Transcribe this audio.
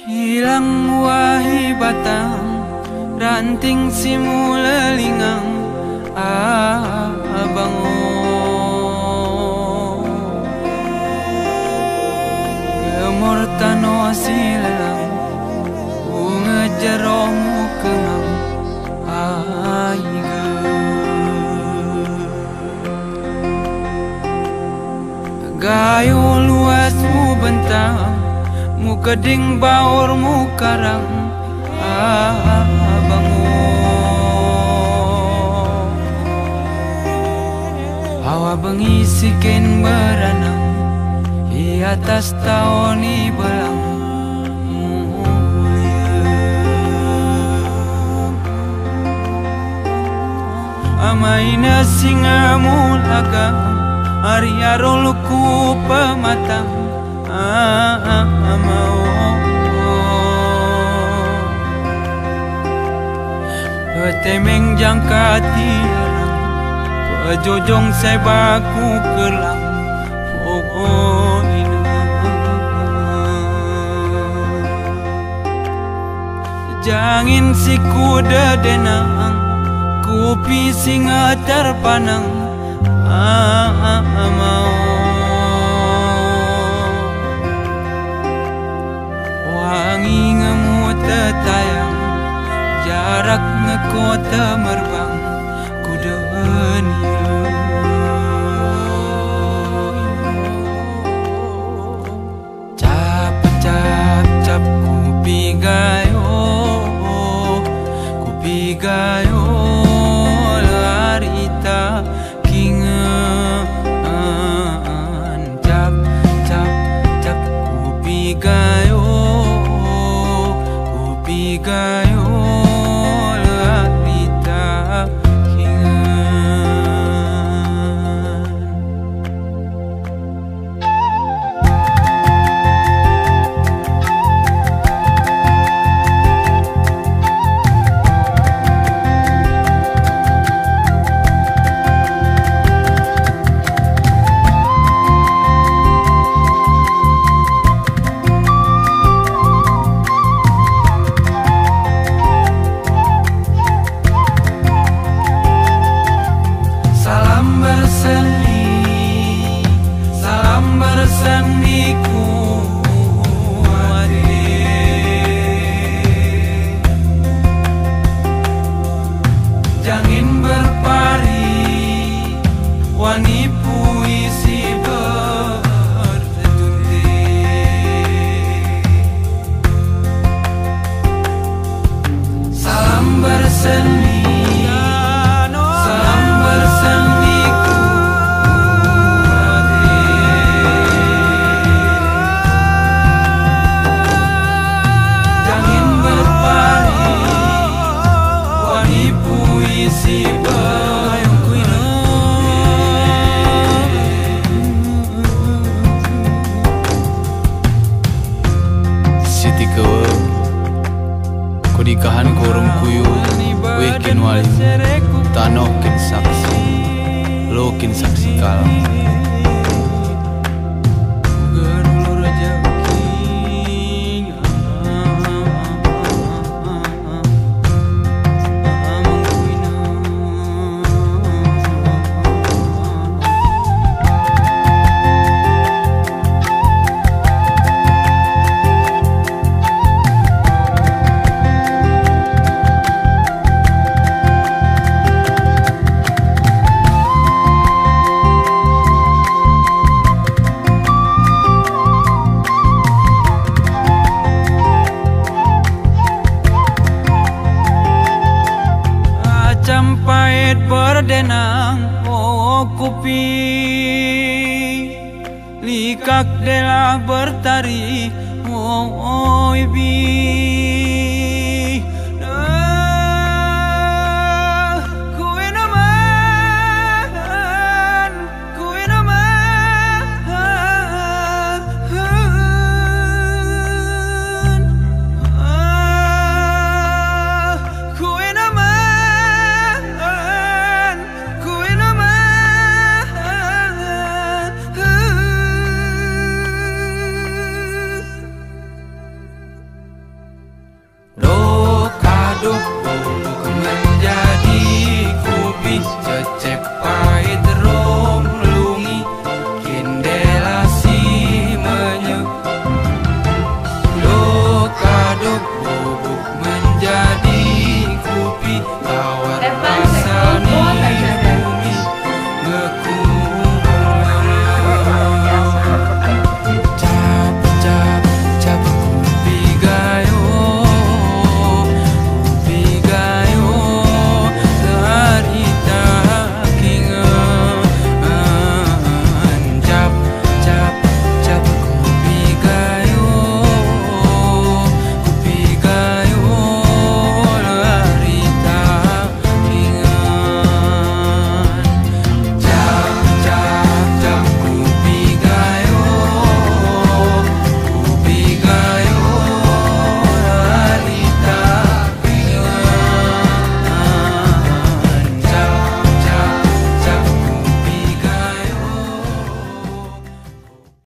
Hilang wahi batang ranting simula lingang abango gemortano silalang bunga jaromu kengang aiga gayo luas mu bentang mu keding baur mu karang abango hawa bengi sikin beranang di atas tahun ni belang mulia amaina singa mulaga hari aroluku pematang amau petemeng jangka tiarang pejojong sebaku kelang ina jangin si kuda denang kupi singa terpanang amau wangi ngemu tetayang jarak ngekota merbang kuda cap cap cap kupi gayo larita kingan cap cap cap kupi gayo larita salam berseni kuade jangin berpari wani puisi bertunte salam berseni si bayang kuina siti kawa kodikahan korong kuyu wekin wali tanokin saksi lokin saksi kalam pahit berdenang kupi likak delah bertari ibi